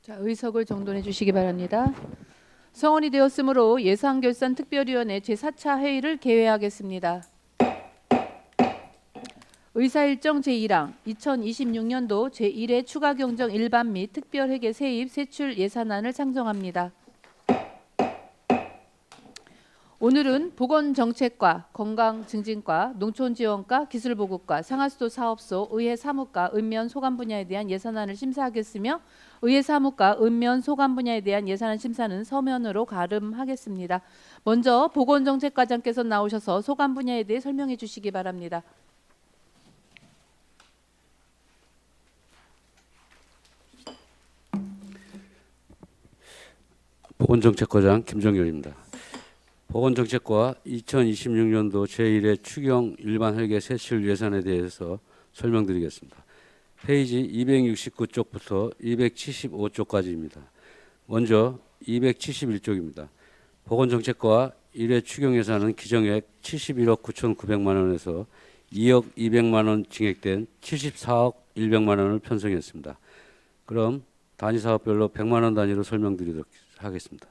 자, 의석을 정돈해 주시기 바랍니다. 성원이 되었으므로 예산결산특별위원회 제4차 회의를 개회하겠습니다. 의사일정 제1항 2026년도 제1회 추가경정 일반 및 특별회계 세입 세출 예산안을 상정합니다. 오늘은 보건정책과 건강증진과 농촌지원과 기술보급과 상하수도 사업소, 의회 사무과, 읍면 소관 분야에 대한 예산안을 심사하겠으며 의회 사무과, 읍면 소관 분야에 대한 예산안 심사는 서면으로 가름하겠습니다. 먼저 보건정책과장께서 나오셔서 소관 분야에 대해 설명해 주시기 바랍니다. 보건정책과장 김정열입니다. 보건정책과 2026년도 제1회 추경 일반회계 세출 예산에 대해서 설명드리겠습니다. 페이지 269쪽부터 275쪽까지입니다. 먼저 271쪽입니다. 보건정책과 1회 추경 예산은 기정액 71억 9,900만 원에서 2억 200만 원 증액된 74억 100만 원을 편성했습니다. 그럼 단위 사업별로 100만 원 단위로 설명드리도록 하겠습니다.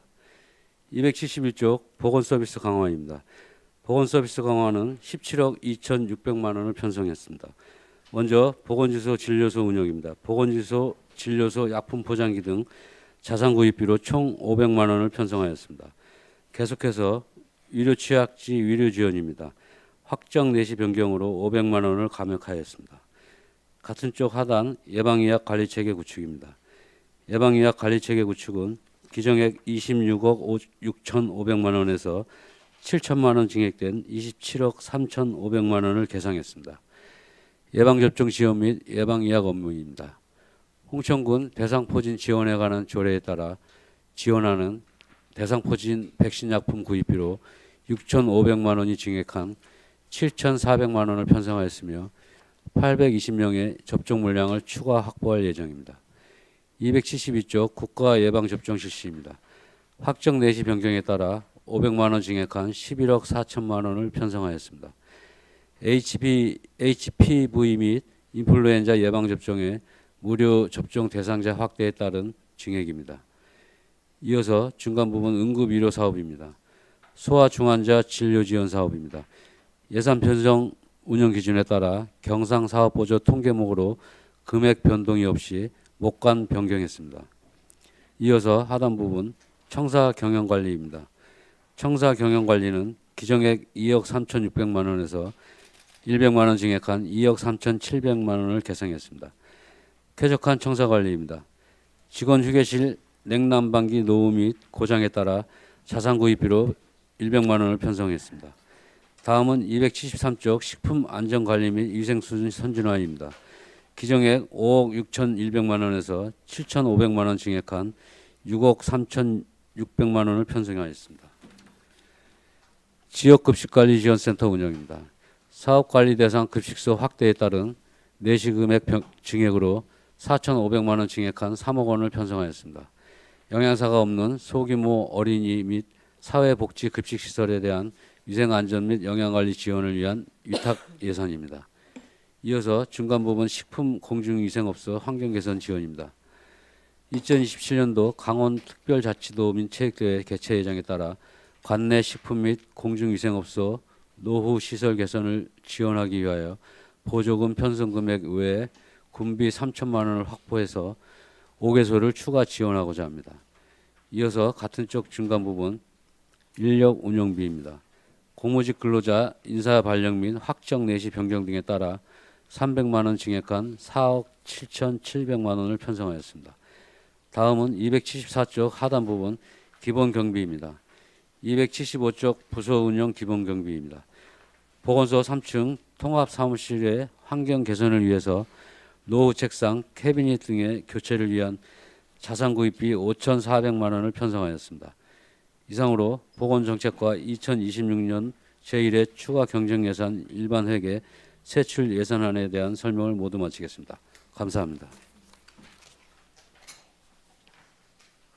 271쪽 보건서비스 강화입니다. 보건서비스 강화는 17억 2,600만 원을 편성했습니다. 먼저 보건지소 진료소 운영입니다. 보건지소 진료소 약품 포장기 등 자산 구입비로 총 500만 원을 편성하였습니다. 계속해서 의료 취약지 의료 지원입니다. 확정 내시 변경으로 500만 원을 감액하였습니다. 같은 쪽 하단 예방의학 관리체계 구축입니다. 예방의학 관리체계 구축은 기정액 26억 6,500만 원에서 7천만 원 증액된 27억 3,500만 원을 계상했습니다. 예방접종 지원 및 예방의학 업무입니다. 홍천군 대상포진 지원에 관한 조례에 따라 지원하는 대상포진 백신 약품 구입비로 6,500만 원이 증액한 7,400만 원을 편성하였으며 820명의 접종 물량을 추가 확보할 예정입니다. 272쪽 국가 예방접종 실시입니다. 확정 내시 변경에 따라 500만 원 증액한 11억 4천만 원을 편성하였습니다. HPV 및 인플루엔자 예방접종의 무료 접종 대상자 확대에 따른 증액입니다. 이어서 중간 부분 응급의료 사업입니다. 소아중환자 진료지원 사업입니다. 예산 편성 운영 기준에 따라 경상사업보조 통계목으로 금액 변동이 없이 목관 변경했습니다. 이어서 하단 부분 청사경영관리입니다. 청사경영관리는 기정액 2억 3,600만 원에서 100만 원 증액한 2억 3,700만 원을 계상했습니다. 쾌적한 청사관리입니다. 직원 휴게실 냉난방기 노후 및 고장에 따라 자산 구입비로 100만 원을 편성했습니다. 다음은 273쪽 식품안전관리 및 위생수준 선진화입니다. 기정액 5억 6,100만 원에서 7,500만 원 증액한 6억 3,600만 원을 편성하였습니다. 지역급식관리지원센터 운영입니다. 사업관리 대상 급식소 확대에 따른 내시금액 증액으로 4,500만 원 증액한 3억 원을 편성하였습니다. 영양사가 없는 소규모 어린이 및 사회복지급식시설에 대한 위생안전 및 영양관리 지원을 위한 위탁 예산입니다. 이어서 중간 부분 식품 공중위생업소 환경개선 지원입니다. 2027년도 강원특별자치도 민 체육대회 개최 예정에 따라 관내 식품 및 공중위생업소 노후 시설 개선을 지원하기 위하여 보조금 편성 금액 외에 군비 3천만 원을 확보해서 5개소를 추가 지원하고자 합니다. 이어서 같은 쪽 중간 부분 인력 운영비입니다. 공무직 근로자 인사 발령 및 확정 내시 변경 등에 따라 300만 원 증액한 4억 7,700만 원을 편성하였습니다. 다음은 274쪽 하단 부분 기본경비입니다. 275쪽 부서운영 기본경비입니다. 보건소 3층 통합사무실의 환경 개선을 위해서 노후 책상, 캐비닛 등의 교체를 위한 자산 구입비 5,400만 원을 편성하였습니다. 이상으로 보건정책과 2026년 제1회 추가 경정예산 일반회계 세출 예산안에 대한 설명을 모두 마치겠습니다. 감사합니다.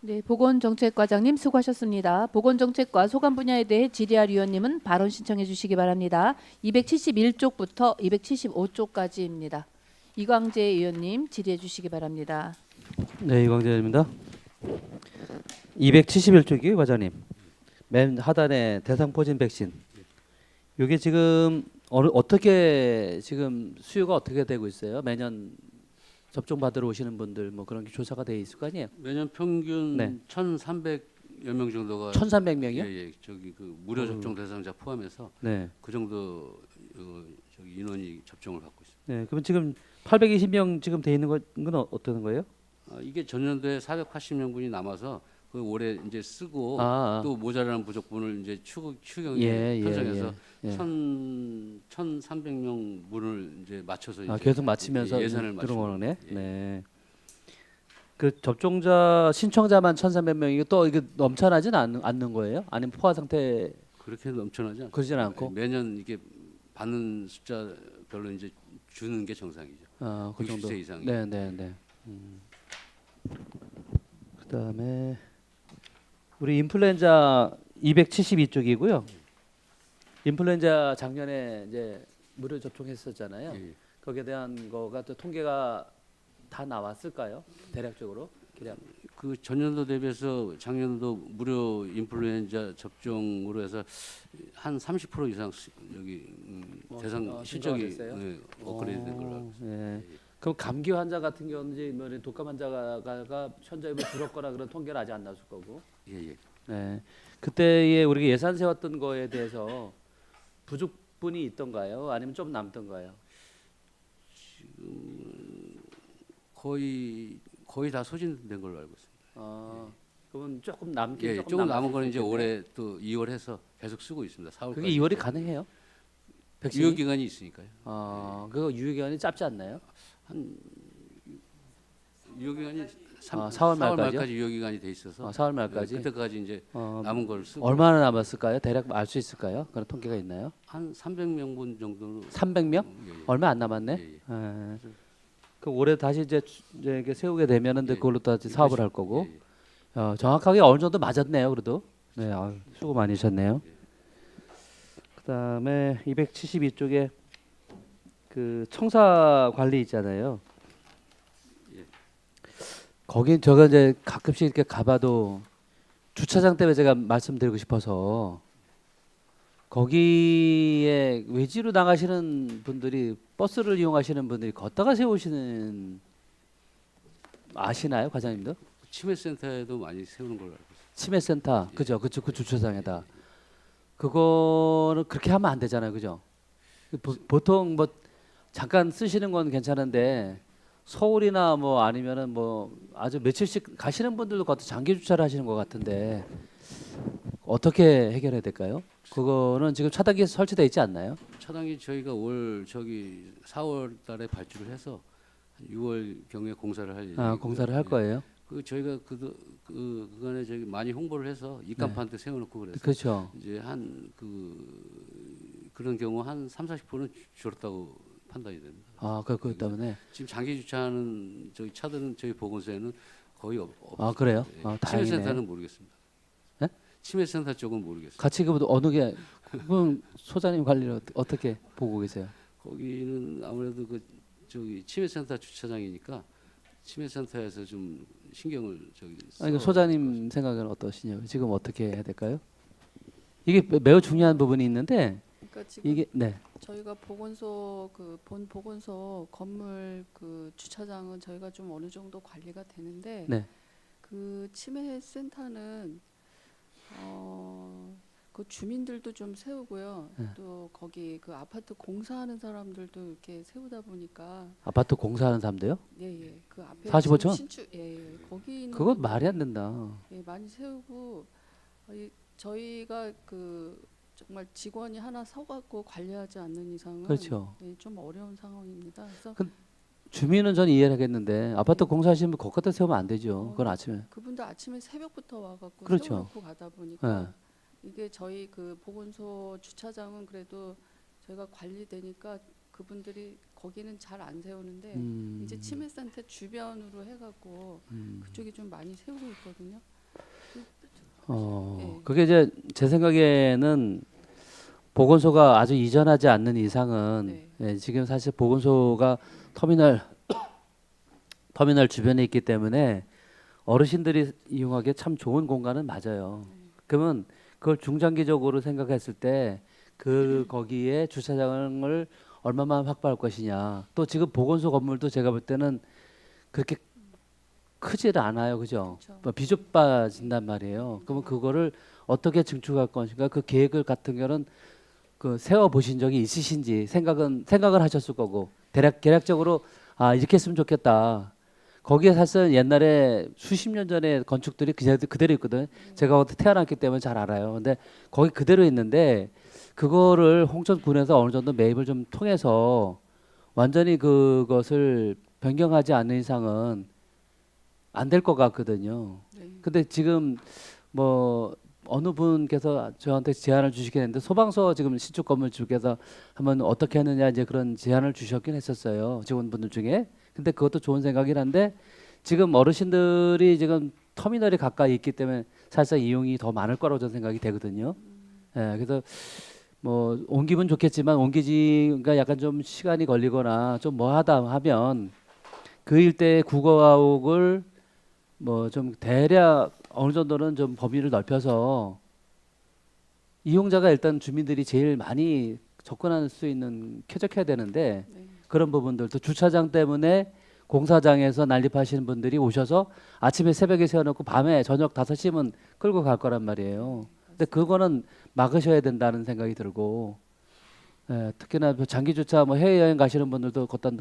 네, 보건정책과장님 수고하셨습니다. 보건정책과 소관 분야에 대해 질의할 위원님은 발언 신청해 주시기 바랍니다. 271쪽부터 275쪽까지입니다. 이광재 의원님 질의해 주시기 바랍니다. 네, 이광재입니다. 271쪽이요, 과장님. 맨 하단에 대상포진 백신. 이게 지금 어떻게 지금 수요가 어떻게 되고 있어요? 매년 접종 받으러 오시는 분들 뭐 그런 게 조사가 돼 있을 거 아니에요? 매년 평균 네. 1,300여 명 정도가 1,300명이요? 예, 저기 그 무료 접종 대상자 포함해서 네. 그 정도 저기 인원이 접종을 받고 있습니다. 네. 그럼 지금 820명 지금 돼 있는 건 어떤 거예요? 이게 전년도에 480명분이 남아서 그 올해 이제 쓰고 아, 아. 또 모자라는 부족분을 이제 추경에 예, 편성해서 예. 1,300명 분을 이제 맞춰서 이제 계속 맞추면서 예산을 들어온 거네. 맞추는, 예. 네. 그 접종자 신청자만 1,300명이고 또 이게 넘쳐나진 않는 거예요? 아니면 포화 상태 그렇게 넘쳐나지 않고 그러진 않고? 매년 이게 받는 숫자별로 이제 주는 게 정상이죠. 그 정도. 60세 이상이. 네. 그다음에 우리 인플루엔자 272쪽이고요. 인플루엔자 작년에 이제 무료 접종했었잖아요. 예, 예. 거기에 대한 거가 또 통계가 다 나왔을까요? 대략적으로? 대략. 그 전년도 대비해서 작년도 무료 인플루엔자 접종으로 해서 한 30% 이상 여기 대상 실적이 증가가 됐어요? 업그레이드 된 걸로 알고 있습니다. 예. 그럼 감기 환자 같은 경우는 뭐 독감 환자가 현저히 줄었거나 그런 통계는 아직 안 나왔을 거고. 예, 예. 네. 그때에 우리가 예산 세웠던 거에 대해서 부족분이 있던가요? 아니면 좀 남던가요? 거의 다 소진된 걸로 알고 있습니다. 그러면 조금 남긴 예, 조금 조금 남았을 남은 거는 이제 텐데. 올해 또 2월 해서 계속 쓰고 있습니다. 4월까지. 그게 2월이 가능해요? 백신이? 유효 기간이 있으니까요. 그거 유효 기간이 짧지 않나요? 유효 기간이 4월 말까지요? 유효 기간이 돼 있어서 4월 말까지. 그때까지 이제 남은 걸 쓰고 얼마나 남았을까요? 대략 알 수 있을까요? 그런 통계가 있나요? 한 300명분 정도로 300명? 예, 예. 얼마 안 남았네. 예, 예. 그 올해 다시 이제 이게 세우게 되면은 예. 그걸로 다시 사업을 할 거고. 예, 예. 정확하게 어느 정도 맞았네요. 그래도. 네, 수고 많으셨네요. 그다음에 272쪽에 그 청사 관리 있잖아요. 예. 거긴 제가 이제 가끔씩 이렇게 가봐도 주차장 때문에 제가 말씀드리고 싶어서 거기에 외지로 나가시는 분들이 버스를 이용하시는 분들이 걷다가 세우시는 아시나요, 과장님도? 치매센터에도 많이 세우는 걸로 알고 있습니다. 치매센터, 그죠? 그쪽 그 주차장에다. 그거는 그렇게 하면 안 되잖아요, 그죠? 보통 뭐 잠깐 쓰시는 건 괜찮은데 서울이나 뭐 아니면은 뭐 아주 며칠씩 가시는 분들도 그것도 장기 주차를 하시는 것 같은데 어떻게 해결해야 될까요? 그거는 지금 차단기 설치돼 있지 않나요? 차당이 저희가 4월 달에 발주를 해서 6월 경에 공사를 할 예정이고요. 공사를 할 거예요. 그 저희가 그간에 저기 많이 홍보를 해서 입간판도 세워놓고 그래서 그렇죠. 이제 한 그런 경우 한 30-40%는 줄었다고 판단이 됩니다. 그것 때문에. 지금 장기 주차하는 저희 차들은 저희 보건소에는 거의 없어요. 그래요? 예. 다행이네. 치매센터는 모르겠습니다. 네? 치매센터 쪽은 모르겠어요. 같이 그 어느 게 그럼 소장님 관리를 어떻게 보고 계세요? 거기는 아무래도 저기 치매센터 주차장이니까 치매센터에서 좀 신경을 그 소장님 생각은 어떠시냐고. 지금 어떻게 해야 될까요? 이게 매우 중요한 부분이 있는데 그러니까 지금 이게 저희가 보건소 본 보건소 건물 그 주차장은 저희가 좀 어느 정도 관리가 되는데 네. 그 치매 센터는 그 주민들도 좀 세우고요. 네. 또 거기 그 아파트 공사하는 사람들도 이렇게 세우다 보니까 아파트 공사하는 사람도요? 예예 그 앞에 45층? 지금 신축 거기 있는 그건 분들- 말이 안 된다. 예, 많이 세우고 저희가 그 정말 직원이 하나 서갖고 관리하지 않는 이상은 그렇죠. 좀 어려운 상황입니다. 그래서 주민은 전 이해를 하겠는데 아파트 공사하시는 분 거기다 세우면 안 되죠. 그건 아침에. 그분도 아침에 새벽부터 와갖고 그렇죠. 세워놓고 가다 보니까 이게 저희 그 보건소 주차장은 그래도 저희가 관리되니까 그분들이 거기는 잘 안 세우는데 이제 치매센터 주변으로 해갖고 그쪽이 좀 많이 세우고 있거든요. 네. 그게 이제 제 생각에는 보건소가 아주 이전하지 않는 이상은 네. 지금 사실 보건소가 터미널 터미널 주변에 있기 때문에 어르신들이 이용하기에 참 좋은 공간은 맞아요. 그러면 그걸 중장기적으로 생각했을 때 거기에 주차장을 얼마만 확보할 것이냐. 또 지금 보건소 건물도 제가 볼 때는 그렇게 크질 않아요, 그죠? 그렇죠. 뭐 비좁아진단 말이에요. 그러면 그거를 어떻게 증축할 것인가 그 계획을 같은 경우는 그 세워 보신 적이 있으신지 생각을 하셨을 거고 대략적으로 아 이렇게 했으면 좋겠다. 거기에 사실 옛날에 수십 년 전에 건축들이 그대로 있거든. 제가 그때 태어났기 때문에 잘 알아요. 근데 거기 그대로 있는데 그거를 홍천군에서 어느 정도 매입을 좀 통해서 완전히 그것을 변경하지 않는 이상은 안 될 것 같거든요. 네. 근데 지금 뭐 어느 분께서 저한테 제안을 주시긴 했는데 소방서 지금 신축 건물 쪽에서 한번 어떻게 하느냐 이제 그런 제안을 주셨긴 했었어요. 직원분들 중에. 근데 그것도 좋은 생각이긴 한데 지금 어르신들이 지금 터미널이 가까이 있기 때문에 사실상 이용이 더 많을 거라고 저는 생각이 되거든요. 예, 그래서 뭐 옮기면 좋겠지만 옮기지가 약간 좀 시간이 걸리거나 좀 뭐하다 하면 그 일대의 국어가옥을 뭐 좀 대략 어느 정도는 좀 범위를 넓혀서 이용자가 일단 주민들이 제일 많이 접근할 수 있는 쾌적해야 되는데 네. 그런 부분들도 주차장 때문에 공사장에서 난립하시는 분들이 오셔서 아침에 새벽에 세워놓고 밤에 저녁 5시면 끌고 갈 거란 말이에요. 근데 그거는 막으셔야 된다는 생각이 들고 예, 특히나 뭐 장기 주차 뭐 해외여행 가시는 분들도 걷다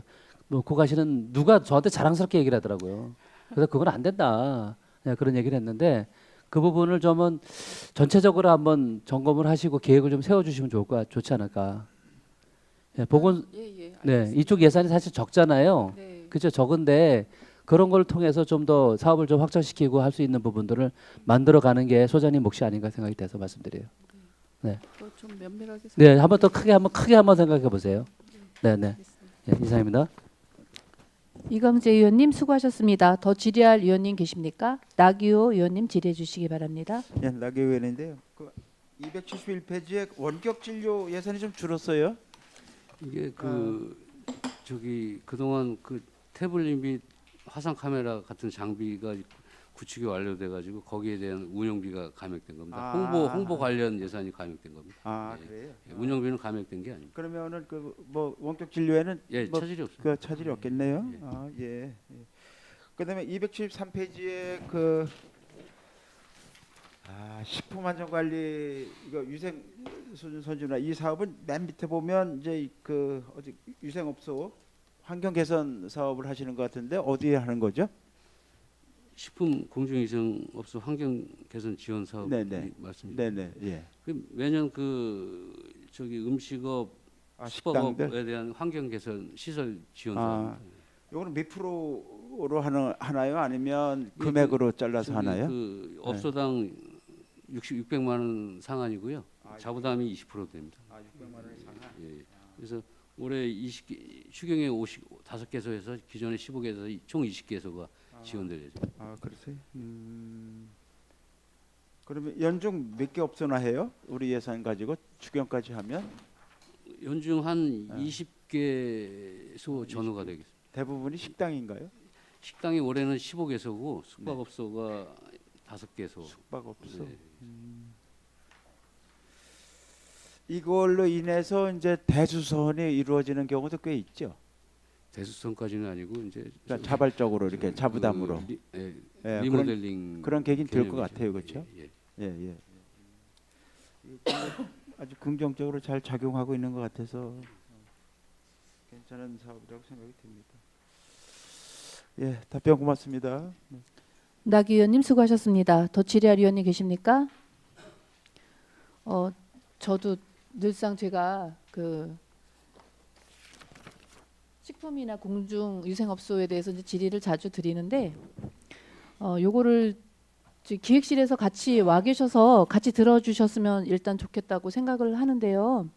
놓고 가시는 누가 저한테 자랑스럽게 얘기를 하더라고요. 그래서 그건 안 된다. 예, 그런 얘기를 했는데 그 부분을 좀은 전체적으로 한번 점검을 하시고 계획을 좀 세워주시면 좋지 않을까. 예, 보건 예, 예. 네 알겠습니다. 이쪽 예산이 사실 적잖아요. 네. 그죠 적은데 그런 걸 통해서 좀 더 사업을 좀 확장시키고 할 수 있는 부분들을 만들어가는 게 소장님 몫이 아닌가 생각이 돼서 말씀드려요. 좀 면밀하게 네, 한번 더 크게 한번 생각해 보세요. 네, 네. 생각하겠습니다. 예, 이상입니다. 이광재 의원님 수고하셨습니다. 더 질의할 의원님 계십니까? 나기호 의원님 질의해 주시기 바랍니다. 예, 나계 의원인데요. 그 271페이지에 원격 진료 예산이 좀 줄었어요. 이게 저기 그동안 그 태블릿 및 화상 카메라 같은 장비가 구축이 완료돼 가지고 거기에 대한 운영비가 감액된 겁니다. 아. 홍보 관련 예산이 감액된 겁니다. 아, 예. 그래요? 예, 운영비는 감액된 게 아닙니다. 그러면은 그 뭐 원격 진료에는 예, 뭐 차질이 없습니다. 그 차질이 없겠네요. 예. 아, 예. 예. 그다음에 273페이지에 그 식품 안전 관리 이거 위생 수준 선진화 이 사업은 맨 밑에 보면 이제 그 어디 위생업소 환경 개선 사업을 하시는 것 같은데 어디에 하는 거죠? 식품 공중위생업소 환경 개선 지원 사업 네네. 말씀입니다. 네네. 예. 매년 저기 음식업, 식당들. 숙박업에 대한 환경 개선 시설 지원 아, 사업입니다. 요거는 몇 프로로 하나요? 아니면 이게 금액으로 잘라서 저기 하나요? 업소당 600만 원 상한이고요. 자부담이 20% 됩니다. 600만 원의 상한. 예. 그래서 올해 추경에 5개소에서 기존에 15개에서 총 20개소가 지원될 예정입니다. 아, 그러세요? 그러면 연중 몇 개 업소나 해요? 우리 예산 가지고 추경까지 하면 연중 한 20개소 전후가 되겠습니다. 대부분이 식당인가요? 식당이 올해는 15개소고 숙박업소가 5개소. 숙박업소. 네. 이걸로 인해서 이제 대수선이 이루어지는 경우도 꽤 있죠. 대수선까지는 아니고 이제 그러니까 자발적으로 이렇게 자부담으로 예, 리모델링 그런 계획이 될 것 개념이죠. 같아요, 그렇죠? 예, 예. 예, 예. 아주 긍정적으로 잘 작용하고 있는 것 같아서 괜찮은 사업이라고 생각이 듭니다. 예, 답변 고맙습니다. 나기 의원님 수고하셨습니다. 더 질의할 의원님 계십니까? 저도 늘상 제가 그 식품이나 공중 위생업소에 대해서 이제 질의를 자주 드리는데 요거를 기획실에서 같이 와 계셔서 같이 들어주셨으면 일단 좋겠다고 생각을 하는데요.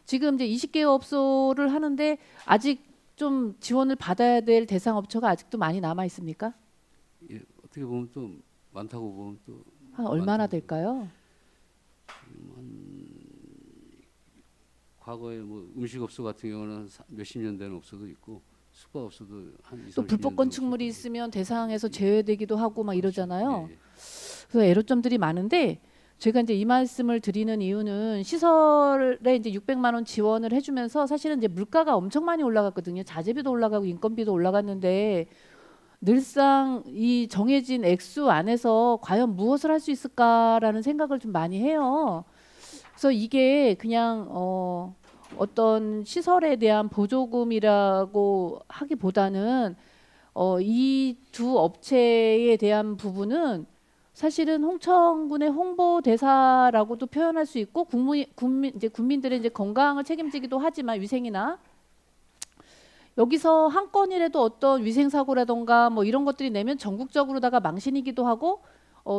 지금 이제 20개 업소를 하는데 아직 좀 지원을 받아야 될 대상 업체가 아직도 많이 남아 있습니까? 예, 어떻게 보면 또 많다고 보면 또 한 얼마나 많다고 될까요? 과거에 뭐 음식업소 같은 경우는 몇십 년 된 업소도 있고 숙박업소도 한 2, 또 30년 불법 정도 건축물이 있었거든요. 있으면 대상에서 제외되기도 하고 막 이러잖아요. 예, 예. 그래서 애로점들이 많은데 제가 이제 이 말씀을 드리는 이유는 시설에 이제 600만 원 지원을 해주면서 사실은 이제 물가가 엄청 많이 올라갔거든요. 자재비도 올라가고 인건비도 올라갔는데 늘상 이 정해진 액수 안에서 과연 무엇을 할 수 있을까라는 생각을 좀 많이 해요. 그래서 이게 그냥 어떤 시설에 대한 보조금이라고 하기보다는 이 두 업체에 대한 부분은 사실은 홍천군의 홍보 대사라고도 표현할 수 있고 이제 국민들의 이제 건강을 책임지기도 하지만 위생이나 여기서 한 건이라도 어떤 위생 사고라던가 뭐 이런 것들이 내면 전국적으로다가 망신이기도 하고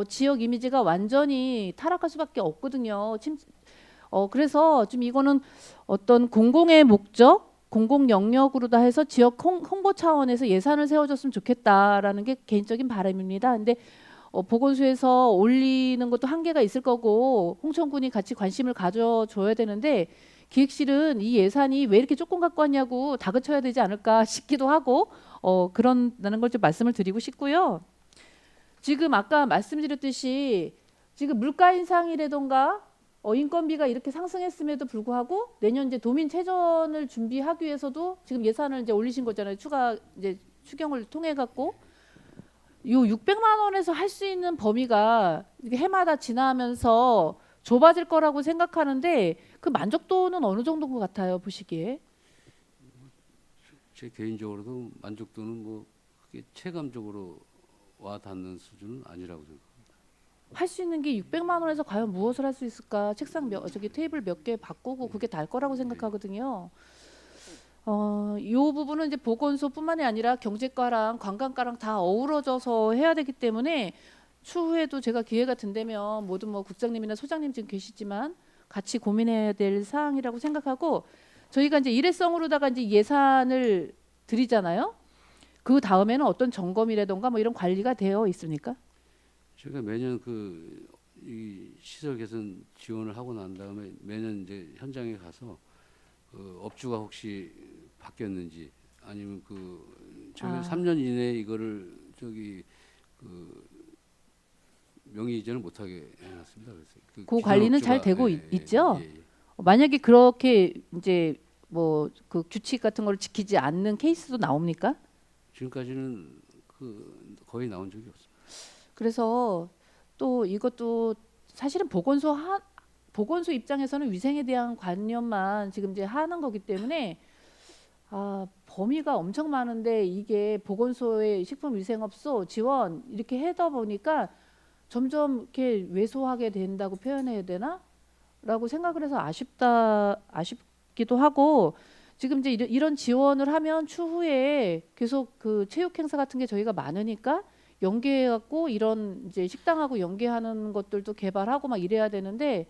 지역 이미지가 완전히 타락할 수밖에 없거든요. 그래서 좀 이거는 어떤 공공의 목적, 공공 영역으로다 해서 지역 홍보 차원에서 예산을 세워줬으면 좋겠다라는 게 개인적인 바람입니다. 근데 보건소에서 올리는 것도 한계가 있을 거고 홍천군이 같이 관심을 가져줘야 되는데 기획실은 이 예산이 왜 이렇게 조금 갖고 왔냐고 다그쳐야 되지 않을까 싶기도 하고 그런다는 걸 좀 말씀을 드리고 싶고요. 지금 아까 말씀드렸듯이 지금 물가 인상이라던가 인건비가 이렇게 상승했음에도 불구하고 내년 이제 도민 체전을 준비하기 위해서도 지금 예산을 이제 올리신 거잖아요. 추가 이제 추경을 통해 갖고 요 600만 원에서 할 수 있는 범위가 이게 해마다 지나면서 좁아질 거라고 생각하는데 그 만족도는 어느 정도인 것 같아요, 보시기에? 제 개인적으로도 만족도는 뭐 그게 체감적으로 와 닿는 수준은 아니라고 생각합니다. 할 수 있는 게 600만 원에서 과연 무엇을 할 수 있을까? 저기 테이블 몇 개 바꾸고 그게 달 거라고 생각하거든요. 이 부분은 이제 보건소뿐만이 아니라 경제과랑 관광과랑 다 어우러져서 해야 되기 때문에 추후에도 제가 기회가 된다면 모두 뭐 국장님이나 소장님 지금 계시지만 같이 고민해야 될 사항이라고 생각하고 저희가 이제 일회성으로다가 이제 예산을 드리잖아요. 그 다음에는 어떤 점검이라던가 뭐 이런 관리가 되어 있습니까? 제가 매년 이 시설 개선 지원을 하고 난 다음에 매년 이제 현장에 가서 업주가 혹시 바뀌었는지 아니면 최근 3년 이내에 이거를 명의 이전을 못하게 해놨습니다. 그래서 그 관리는 잘 기존 되고 업주가 있죠. 예, 예. 만약에 그렇게 이제 뭐 그 규칙 같은 걸 지키지 않는 케이스도 나옵니까? 지금까지는 거의 나온 적이 없습니다. 그래서 또 이것도 사실은 보건소 입장에서는 위생에 대한 관념만 지금 이제 하는 거기 때문에 범위가 엄청 많은데 이게 보건소의 식품위생업소 지원 이렇게 해다 보니까 점점 이렇게 왜소하게 된다고 표현해야 되나? 라고 생각을 해서 아쉽기도 하고 지금 이제 이런 지원을 하면 추후에 계속 그 체육 행사 같은 게 저희가 많으니까 연계해 갖고 이런 이제 식당하고 연계하는 것들도 개발하고 막 이래야 되는데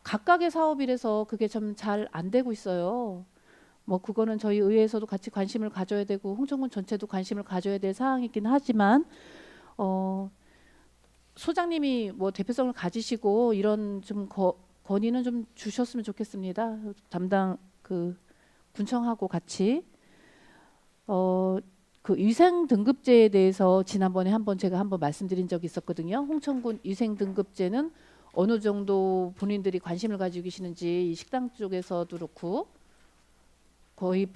각각의 사업이라서 그게 좀 잘 안 되고 있어요. 뭐 그거는 저희 의회에서도 같이 관심을 가져야 되고 홍천군 전체도 관심을 가져야 될 사항이긴 하지만 소장님이 뭐 대표성을 가지시고 이런 좀 건의는 좀 주셨으면 좋겠습니다. 담당 군청하고 같이 그 위생 등급제에 대해서 지난번에 제가 한번 말씀드린 적이 있었거든요. 홍천군 위생 등급제는 어느 정도 본인들이 관심을 가지고 계시는지 이 식당 쪽에서도 그렇고 거의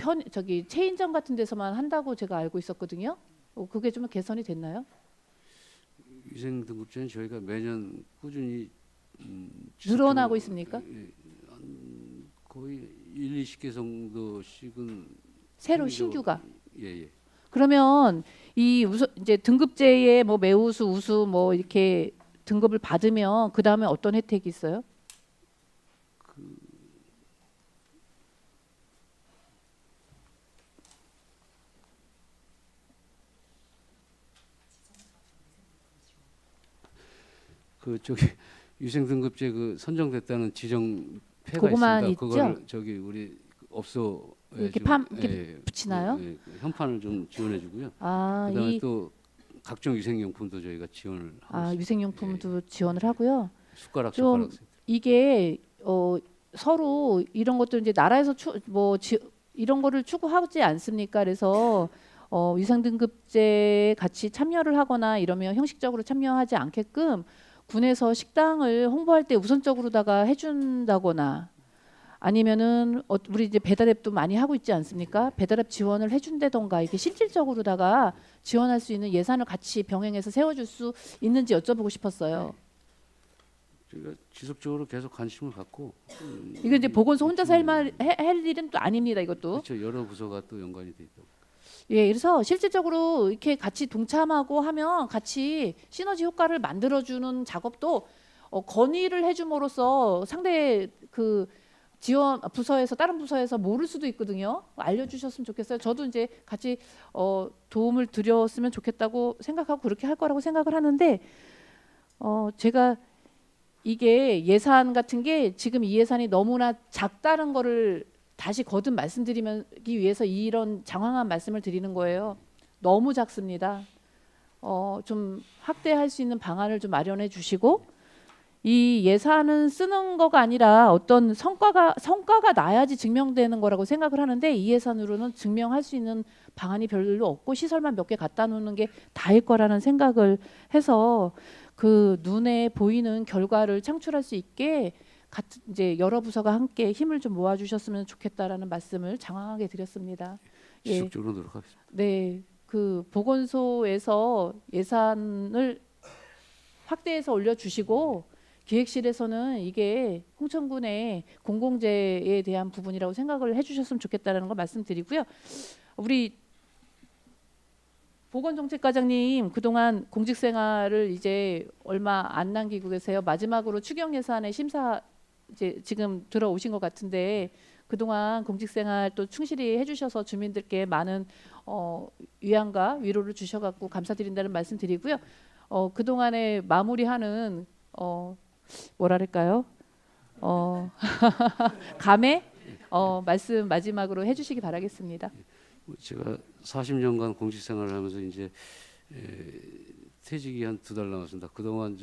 체인점 같은 데서만 한다고 제가 알고 있었거든요. 그게 좀 개선이 됐나요? 위생 등급제는 저희가 매년 꾸준히 늘어나고 있습니까? 거의 1, 20개 정도씩은 새로 신규가. 예. 그러면 이제 등급제에 뭐 매우수, 우수 뭐 이렇게 등급을 받으면 그 다음에 어떤 혜택이 있어요? 위생 등급제 선정됐다는 지정패가 그거만 있습니다. 있죠? 그거를 우리 업소 이렇게 붙이나요? 현판을 좀 지원해주고요. 아, 그다음에 또 각종 위생용품도 저희가 지원을 하고 있습니다. 위생용품도 지원을 하고요. 숟가락, 좀 젓가락 세트. 이게 서로 이런 것들 이제 나라에서 이런 거를 추구하지 않습니까? 그래서 위상등급제에 같이 참여를 하거나 이러면 형식적으로 참여하지 않게끔 군에서 식당을 홍보할 때 우선적으로다가 해준다거나 아니면은 우리 이제 배달앱도 많이 하고 있지 않습니까? 배달앱 지원을 해준다던가 이게 실질적으로다가 지원할 수 있는 예산을 같이 병행해서 세워줄 수 있는지 여쭤보고 싶었어요. 저희가 지속적으로 계속 관심을 갖고 이거 이제 보건소 혼자서 할 일은 또 아닙니다. 이것도. 그렇죠. 여러 부서가 또 연관이 돼 있다. 예, 그래서 실질적으로 이렇게 같이 동참하고 하면 같이 시너지 효과를 만들어주는 작업도 건의를 해줌으로써 상대 그 지원 부서에서 다른 부서에서 모를 수도 있거든요. 알려주셨으면 좋겠어요. 저도 이제 같이 도움을 드렸으면 좋겠다고 생각하고 그렇게 할 거라고 생각을 하는데 제가 이게 예산 같은 게 지금 이 예산이 너무나 작다는 거를 다시 거듭 말씀드리기 위해서 이런 장황한 말씀을 드리는 거예요. 너무 작습니다. 좀 확대할 수 있는 방안을 좀 마련해 주시고 이 예산은 쓰는 거가 아니라 어떤 성과가 나야지 증명되는 거라고 생각을 하는데 이 예산으로는 증명할 수 있는 방안이 별로 없고 시설만 몇 개 갖다 놓는 게 다일 거라는 생각을 해서 그 눈에 보이는 결과를 창출할 수 있게 같은 이제 여러 부서가 함께 힘을 좀 모아주셨으면 좋겠다라는 말씀을 장황하게 드렸습니다. 예. 지속적으로 노력하겠습니다. 네, 그 보건소에서 예산을 확대해서 올려주시고 기획실에서는 이게 홍천군의 공공재에 대한 부분이라고 생각을 해주셨으면 좋겠다라는 걸 말씀드리고요. 우리 보건정책과장님 그동안 공직생활을 이제 얼마 안 남기고 계세요. 마지막으로 추경 예산의 심사 이제 지금 들어오신 것 같은데 그동안 공직생활 또 충실히 해주셔서 주민들께 많은 위안과 위로를 주셔갖고 감사드린다는 말씀드리고요. 그동안에 마무리하는 뭐랄까요? 감회 말씀 마지막으로 해주시기 바라겠습니다. 제가 40년간 공직 생활을 하면서 이제 퇴직이 한 2달 남았습니다. 그동안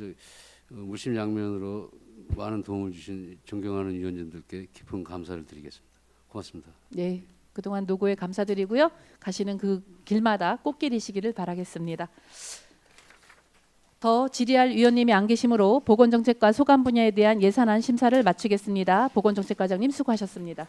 물심양면으로 많은 도움을 주신 존경하는 위원님들께 깊은 감사를 드리겠습니다. 고맙습니다. 네, 그동안 노고에 감사드리고요. 가시는 그 길마다 꽃길이시기를 바라겠습니다. 더 질의할 위원님이 안 계시므로 보건정책과 소관 분야에 대한 예산안 심사를 마치겠습니다. 보건정책과장님 수고하셨습니다.